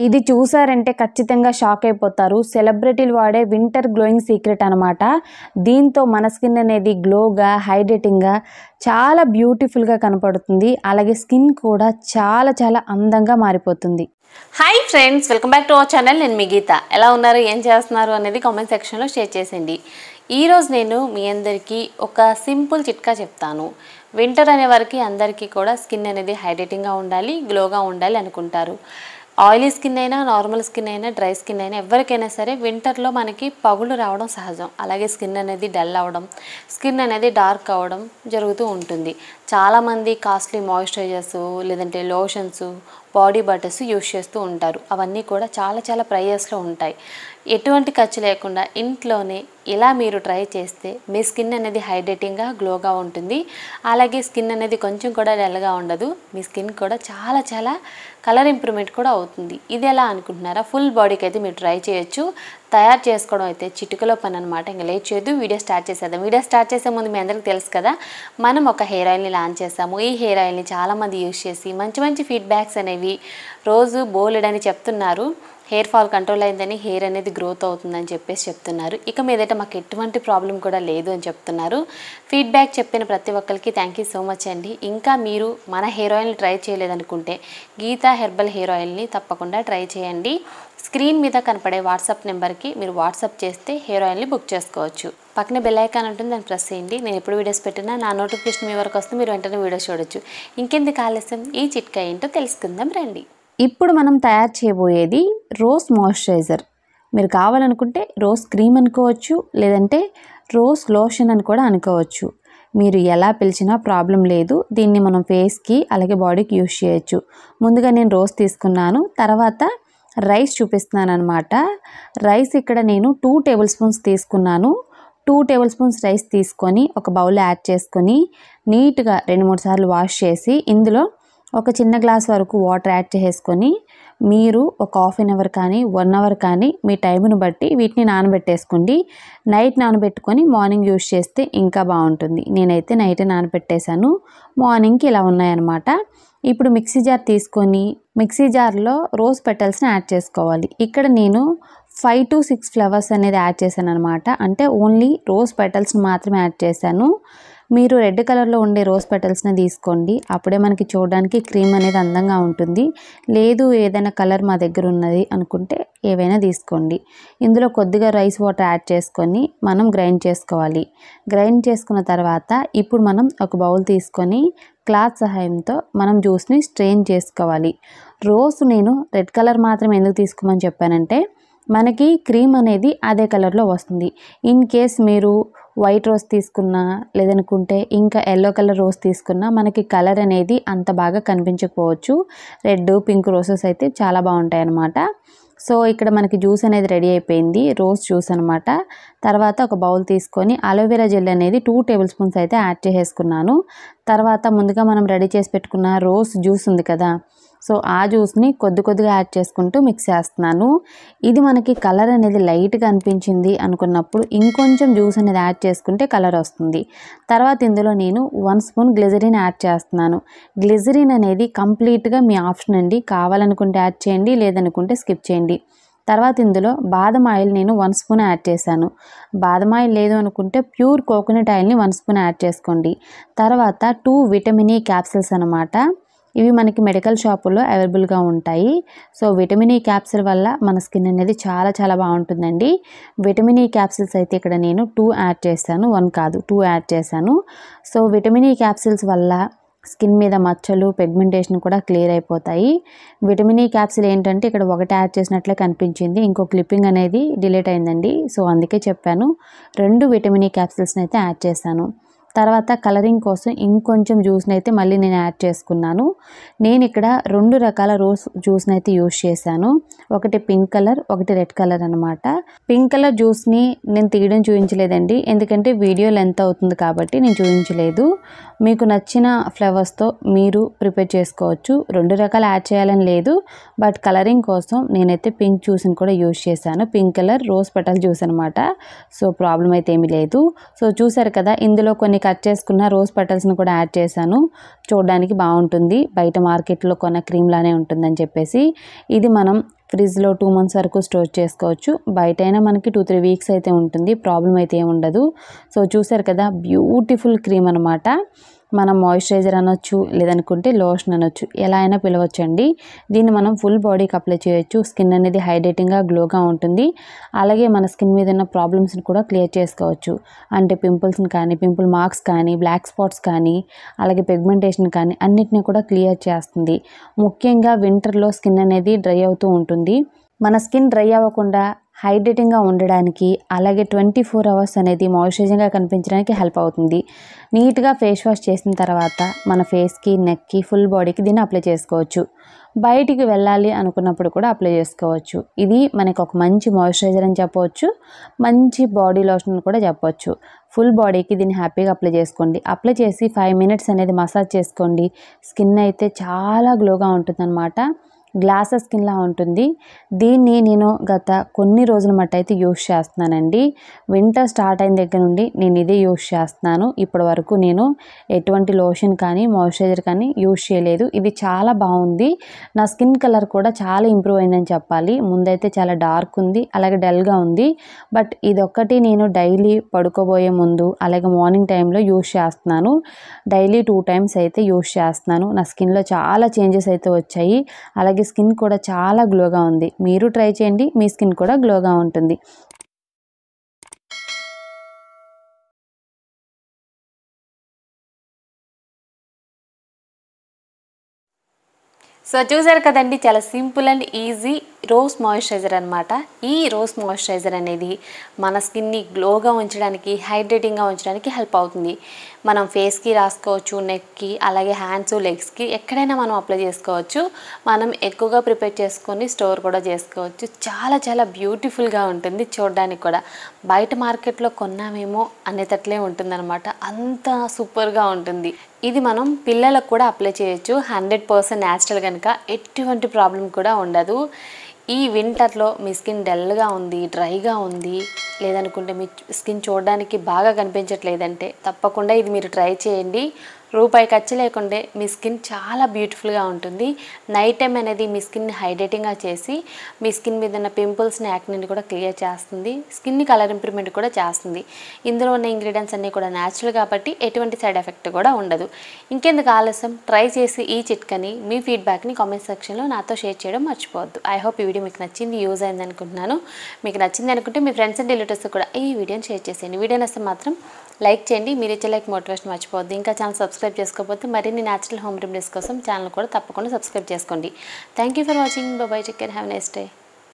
ఇది చూసారంటే ఖచ్చితంగా షాక్ అయిపోతారు. సెలబ్రిటీలు వాడే వింటర్ గ్లోయింగ్ సీక్రెట్ అనమాట. దీంతో మన స్కిన్ అనేది గ్లోగా, హైడ్రేటింగ్గా చాలా బ్యూటిఫుల్గా కనపడుతుంది. అలాగే స్కిన్ కూడా చాలా చాలా అందంగా మారిపోతుంది. Hi friends, welcome back to our channel. నేను మీ గీత. ఎలా ఉన్నారు, ఏం చేస్తున్నారు అనేది కామెంట్ సెక్షన్లో షేర్ చేసేయండి. ఈరోజు నేను మీ అందరికీ ఒక సింపుల్ చిట్కా చెప్తాను. వింటర్ అనే వరకు అందరికీ కూడా స్కిన్ అనేది హైడ్రేటింగ్గా ఉండాలి, గ్లోగా ఉండాలి అనుకుంటారు. ఆయిలీ స్కిన్ అయినా, నార్మల్ స్కిన్ అయినా, డ్రై స్కిన్ అయినా ఎవరికైనా సరే వింటర్లో మనకి పగులు రావడం సహజం. అలాగే స్కిన్ అనేది డల్ అవ్వడం, స్కిన్ అనేది డార్క్ అవ్వడం జరుగుతూ ఉంటుంది. చాలామంది కాస్ట్లీ మాయిశ్చరైజర్స్ లేదంటే లోషన్స్, బాడీ బటర్స్ యూస్ చేస్తూ ఉంటారు. అవన్నీ కూడా చాలా చాలా ప్రైజెస్లో ఉంటాయి. ఎటువంటి ఖర్చు లేకుండా ఇంట్లోనే ఇలా మీరు ట్రై చేస్తే మీ స్కిన్ అనేది హైడ్రేటింగ్గా, గ్లోగా ఉంటుంది. అలాగే స్కిన్ అనేది కొంచెం కూడా డల్గా ఉండదు. మీ స్కిన్ కూడా చాలా చాలా కలర్ ఇంప్రూవ్మెంట్ కూడా అవుతుంది. ఇది ఎలా అనుకుంటున్నారా? ఫుల్ బాడీకి అయితే మీరు ట్రై చేయొచ్చు. తయారు చేసుకోవడం అయితే చిటికలో పని అనమాట. ఇంకా లేట్ చేయొద్దు, వీడియో స్టార్ట్ చేసేద్దాం. వీడియో స్టార్ట్ చేసే ముందు మీ అందరికీ తెలుసు కదా, మనం ఒక హెయిర్ ఆయిల్ని లాంచ్ చేస్తాము. ఈ హెయిర్ ఆయిల్ని చాలామంది యూజ్ చేసి మంచి మంచి ఫీడ్బ్యాక్స్ అనేవి రోజు బోలెడని చెప్తున్నారు. హెయిర్ ఫాల్ కంట్రోల్ అయిందని, హెయిర్ అనేది గ్రోత్ అవుతుందని చెప్పేసి చెప్తున్నారు. ఇక మీదట మాకు ఎటువంటి ప్రాబ్లం కూడా లేదు అని చెప్తున్నారు. ఫీడ్బ్యాక్ చెప్పిన ప్రతి ఒక్కరికి థ్యాంక్ యూ సో మచ్ అండి. ఇంకా మీరు మన హెయిర్ ఆయిల్ని ట్రై చేయలేదనుకుంటే గీతా హెర్బల్ హెయిర్ ఆయిల్ని తప్పకుండా ట్రై చేయండి. స్క్రీన్ మీద కనపడే వాట్సాప్ నెంబర్కి మీరు వాట్సాప్ చేస్తే హెయిర్ ఆయిల్ని బుక్ చేసుకోవచ్చు. పక్కన బెల్ ఐకాన్ ఉంటుంది, దాన్ని ప్రెస్ చేయండి. నేను ఎప్పుడు వీడియోస్ పెట్టినా నా నోటిఫికేషన్ మీ వరకు వస్తే మీరు వెంటనే వీడియోస్ చూడొచ్చు. ఇంకెందుకు ఆలస్యం, ఈ చిట్కా ఏంటో తెలుసుకుందాం రండి. ఇప్పుడు మనం తయారు చేయబోయేది రోజ్ మాయిశ్చరైజర్. మీరు కావాలనుకుంటే రోజ్ క్రీమ్ అనుకోవచ్చు, లేదంటే రోజ్ లోషన్ అని కూడా అనుకోవచ్చు. మీరు ఎలా పిలిచినా ప్రాబ్లం లేదు. దీన్ని మనం ఫేస్కి అలాగే బాడీకి యూజ్ చేయొచ్చు. ముందుగా నేను రోజ్ తీసుకున్నాను, తర్వాత రైస్ చూపిస్తున్నాను అనమాట. రైస్ ఇక్కడ నేను 2 టేబుల్ స్పూన్స్ తీసుకున్నాను. 2 టేబుల్ స్పూన్స్ రైస్ తీసుకొని ఒక బౌల్లో యాడ్ చేసుకొని నీట్గా 2-3 సార్లు వాష్ చేసి ఇందులో ఒక చిన్న గ్లాస్ వరకు వాటర్ యాడ్ చేసుకొని మీరు ఒక హాఫ్ అన్ అవర్ కానీ 1 అవర్ కానీ మీ టైంను బట్టి వీటిని నానబెట్టేసుకోండి. నైట్ నానబెట్టుకొని మార్నింగ్ యూజ్ చేస్తే ఇంకా బాగుంటుంది. నేనైతే నైటే నానబెట్టేశాను. మార్నింగ్కి ఇలా ఉన్నాయన్నమాట. ఇప్పుడు మిక్సీ జార్ తీసుకొని మిక్సీ జార్లో రోజ్ పెటల్స్ని యాడ్ చేసుకోవాలి. ఇక్కడ నేను 5 to 6 ఫ్లవర్స్ అనేది యాడ్ చేశాను అనమాట. అంటే ఓన్లీ రోజ్ పెటల్స్ని మాత్రమే యాడ్ చేశాను. మీరు రెడ్ కలర్లో ఉండే రోజ్ పెటల్స్ని తీసుకోండి. అప్పుడే మనకి చూడడానికి క్రీమ్ అనేది అందంగా ఉంటుంది. లేదు ఏదైనా కలర్ మా దగ్గర ఉన్నది అనుకుంటే ఏవైనా తీసుకోండి. ఇందులో కొద్దిగా రైస్ వాటర్ యాడ్ చేసుకొని మనం గ్రైండ్ చేసుకోవాలి. గ్రైండ్ చేసుకున్న తర్వాత ఇప్పుడు మనం ఒక బౌల్ తీసుకొని క్లాత్ సహాయంతో మనం జ్యూస్ని స్ట్రెయిన్ చేసుకోవాలి. రోజ్ నేను రెడ్ కలర్ మాత్రమే ఎందుకు తీసుకోమని చెప్పానంటే మనకి క్రీమ్ అనేది అదే కలర్లో వస్తుంది. ఇన్ కేస్ మీరు వైట్ రోజ్ తీసుకున్నా లేదనుకుంటే ఇంకా ఎల్లో కలర్ రోజ్ తీసుకున్నా మనకి కలర్ అనేది అంత బాగా కనిపించకపోవచ్చు. రెడ్, పింక్ రోసెస్ అయితే చాలా బాగుంటాయి అన్నమాట. సో ఇక్కడ మనకి జ్యూస్ అనేది రెడీ అయిపోయింది, రోజ్ జ్యూస్ అనమాట. తర్వాత ఒక బౌల్ తీసుకొని అలోవెరా జెల్ అనేది 2 టేబుల్ స్పూన్స్ అయితే యాడ్ చేసేసుకున్నాను. తర్వాత ముందుగా మనం రెడీ చేసి పెట్టుకున్న రోజ్ జ్యూస్ ఉంది కదా, సో ఆ జ్యూస్ని కొద్దిగా యాడ్ చేసుకుంటూ మిక్స్ చేస్తున్నాను. ఇది మనకి కలర్ అనేది లైట్గా అనిపించింది అనుకున్నప్పుడు ఇంకొంచెం జ్యూస్ అనేది యాడ్ చేసుకుంటే కలర్ వస్తుంది. తర్వాత ఇందులో నేను 1 స్పూన్ గ్లిజరిన్ యాడ్ చేస్తున్నాను. గ్లిజరిన్ అనేది కంప్లీట్గా మీ ఆప్షన్ అండి. కావాలనుకుంటే యాడ్ చేయండి, లేదనుకుంటే స్కిప్ చేయండి. తర్వాత ఇందులో బాదం ఆయిల్ నేను 1 స్పూన్ యాడ్ చేశాను. బాదం ఆయిల్ లేదు అనుకుంటే ప్యూర్ కోకోనట్ ఆయిల్ని 1 స్పూన్ యాడ్ చేసుకోండి. తర్వాత 2 విటమిన్ ఈ క్యాప్సిల్స్ అనమాట. ఇవి మనకి మెడికల్ షాపుల్లో అవైలబుల్గా ఉంటాయి. సో విటమిన్ ఈ క్యాప్సిల్ వల్ల మన స్కిన్ అనేది చాలా చాలా బాగుంటుందండి. విటమిన్ ఈ క్యాప్సిల్స్ అయితే ఇక్కడ నేను 2 యాడ్ చేశాను, 1 కాదు 2 యాడ్ చేశాను. సో విటమిన్ ఈ క్యాప్సిల్స్ వల్ల స్కిన్ మీద మచ్చలు, పిగ్మెంటేషన్ కూడా క్లియర్ అయిపోతాయి. విటమిన్ ఈ క్యాప్సిల్ ఏంటంటే ఇక్కడ 1 యాడ్ చేసినట్లే కనిపించింది, ఇంకో క్లిప్పింగ్ అనేది డిలీట్ అయిందండి. సో అందుకే చెప్పాను. 2 విటమిన్ ఈ క్యాప్సిల్స్ని అయితే యాడ్ చేశాను. తర్వాత కలరింగ్ కోసం ఇంకొంచెం జ్యూస్ని అయితే మళ్ళీ నేను యాడ్ చేసుకున్నాను. నేను ఇక్కడ 2 రకాల రోజ్ జ్యూస్ని అయితే యూస్ చేశాను. ఒకటి పింక్ కలర్, ఒకటి రెడ్ కలర్ అనమాట. పింక్ కలర్ జ్యూస్ని నేను తీయడం చూపించలేదండి, ఎందుకంటే వీడియో లెంత్ అవుతుంది కాబట్టి నేను చూపించలేదు. మీకు నచ్చిన ఫ్లేవర్స్తో మీరు ప్రిపేర్ చేసుకోవచ్చు. 2 రకాలు యాడ్ చేయాలని లేదు, బట్ కలరింగ్ కోసం నేనైతే పింక్ జ్యూస్ని కూడా యూస్ చేశాను. Pink colour rose petal juice అనమాట. సో ప్రాబ్లం అయితే ఏమీ లేదు. సో చూసారు కదా, ఇందులో కొన్ని కట్ చేసుకున్న రోజ్ పెటల్స్ని కూడా యాడ్ చేశాను. చూడడానికి బాగుంటుంది, బయట మార్కెట్లో కొన్న క్రీమ్ లానే ఉంటుందని చెప్పేసి. ఇది మనం ఫ్రిడ్జ్లో 2 మంత్స్ వరకు స్టోర్ చేసుకోవచ్చు. బయటైనా మనకి 2-3 వీక్స్ అయితే ఉంటుంది, ప్రాబ్లం అయితే ఏమి ఉండదు. సో చూసారు కదా, బ్యూటిఫుల్ క్రీమ్ అనమాట. మనం మాయిశ్చరైజర్ అనొచ్చు, లేదనుకుంటే లోషన్ అనొచ్చు, ఎలా అయినా పిలవచ్చండి. దీన్ని మనం ఫుల్ బాడీకి అప్లై చేయొచ్చు. స్కిన్ అనేది హైడ్రేటింగ్గా గ్లోగా ఉంటుంది. అలాగే మన స్కిన్ మీద ఉన్న ప్రాబ్లమ్స్ని కూడా క్లియర్ చేసుకోవచ్చు. అంటే పింపుల్స్ని కానీ, పింపుల్ మార్క్స్ కానీ, బ్లాక్ స్పాట్స్ కానీ, అలాగే పిగ్మెంటేషన్ కానీ అన్నిటిని కూడా క్లియర్ చేస్తుంది. ముఖ్యంగా వింటర్లో స్కిన్ అనేది డ్రై అవుతూ ఉంటుంది. మన స్కిన్ డ్రై అవ్వకుండా హైడ్రేటింగ్గా ఉండడానికి, అలాగే 24 అవర్స్ అనేది మాయిశ్చరైజింగ్గా కనిపించడానికి హెల్ప్ అవుతుంది. నీట్గా ఫేస్ వాష్ చేసిన తర్వాత మన ఫేస్కి, నెక్కి, ఫుల్ బాడీకి దీన్ని అప్లై చేసుకోవచ్చు. బయటికి వెళ్ళాలి అనుకున్నప్పుడు కూడా అప్లై చేసుకోవచ్చు. ఇది మనకు ఒక మంచి మాయిశ్చరైజర్ అని చెప్పవచ్చు, మంచి బాడీ లోషన్ కూడా చెప్పవచ్చు. ఫుల్ బాడీకి దీన్ని హ్యాపీగా అప్లై చేసుకోండి. అప్లై చేసి 5 మినిట్స్ అనేది మసాజ్ చేసుకోండి. స్కిన్ అయితే చాలా గ్లోగా ఉంటుందన్నమాట. గ్లాసెస్ స్కిన్లా ఉంటుంది. దీన్ని నేను గత కొన్ని రోజుల మట్టు అయితే యూస్ చేస్తున్నానండి. వింటర్ స్టార్ట్ అయిన దగ్గర నుండి నేను ఇదే యూస్ చేస్తున్నాను. ఇప్పటి వరకు నేను ఎటువంటి లోషన్ కానీ, మాయిశ్చరైజర్ కానీ యూస్ చేయలేదు. ఇది చాలా బాగుంది. నా స్కిన్ కలర్ కూడా చాలా ఇంప్రూవ్ అయిందని చెప్పాలి. ముందైతే చాలా డార్క్ ఉంది, అలాగే డల్గా ఉంది. బట్ ఇదొక్కటి నేను డైలీ పడుకోబోయే ముందు, అలాగే మార్నింగ్ టైంలో యూస్ చేస్తున్నాను. డైలీ 2 టైమ్స్ అయితే యూస్ చేస్తున్నాను. నా స్కిన్లో చాలా చేంజెస్ అయితే వచ్చాయి. అలాగే స్కిన్ కూడా చాలా గ్లోగా ఉంది. మీరు ట్రై చేయండి, మీ స్కిన్ కూడా గ్లోగా ఉంటుంది. సో చూసారు కదండి, చాలా simple and easy rose moisturiser అనమాట. ఈ రోజ్ మాయిశ్చరైజర్ అనేది మన స్కిన్ని గ్లోగా ఉంచడానికి, హైడ్రేటింగ్గా ఉంచడానికి హెల్ప్ అవుతుంది. మనం ఫేస్కి రాసుకోవచ్చు, నెక్కి, అలాగే హ్యాండ్స్, లెగ్స్కి ఎక్కడైనా మనం అప్లై చేసుకోవచ్చు. మనం ఎక్కువగా ప్రిపేర్ చేసుకొని స్టోర్ కూడా చేసుకోవచ్చు. చాలా చాలా బ్యూటిఫుల్గా ఉంటుంది చూడడానికి కూడా. బయట మార్కెట్లో కొన్నామేమో అనేటట్లే ఉంటుందన్నమాట, అంత సూపర్గా ఉంటుంది. ఇది మనం పిల్లలకు కూడా అప్లై చేయొచ్చు. 100% న్యాచురల్ కనుక ఎటువంటి ప్రాబ్లం కూడా ఉండదు. ఈ వింటర్లో మీ స్కిన్ డల్గా ఉంది, డ్రైగా ఉంది, లేదనుకుంటే మీ స్కిన్ చూడడానికి బాగా కనిపించట్లేదంటే తప్పకుండా ఇది మీరు ట్రై చేయండి. రూపాయి ఖర్చు లేకుండే మీ స్కిన్ చాలా బ్యూటిఫుల్గా ఉంటుంది. నైట్ టైం అనేది మీ స్కిన్ని హైడ్రేటింగ్గా చేసి మీ స్కిన్ మీద ఉన్న పింపుల్స్ని, యాక్నీని కూడా క్లియర్ చేస్తుంది. స్కిన్ కలర్ ఇంప్రూవ్మెంట్ కూడా చేస్తుంది. ఇందులో ఉన్న ఇంగ్రీడియంట్స్ అన్నీ కూడా న్యాచురల్ కాబట్టి ఎటువంటి సైడ్ ఎఫెక్ట్ కూడా ఉండదు. ఇంకెందుకు ఆలస్యం, ట్రై చేసి ఈ చిట్కని మీ ఫీడ్బ్యాక్ని కామెంట్ సెక్షన్లో నాతో షేర్ చేయడం మర్చిపోవద్దు. ఐ హోప్ ఈ వీడియో మీకు నచ్చింది, యూజ్ అయింది అనుకుంటున్నాను. మీకు నచ్చింది అనుకుంటే మీ ఫ్రెండ్స్ అండ్ రిలేటివ్స్ కూడా ఈ వీడియోని షేర్ చేసేయండి. వీడియో నచ్చితే మాత్రం లైక్ చేయండి. మీరు ఇచ్చే లైక్ మోటివేషన్ మర్చిపోవద్దు. ఇంకా ఛానల్ సబ్స్క్రైబ్ చేసుకోకపోతే మరిన్ని న్యాచురల్ హోమ్ రెమెడీస్ కోసం ఛానల్ కూడా తప్పకుండా సబ్స్క్రైబ్ చేసుకోండి. Thank you for watching. By by, take care, have a nice day.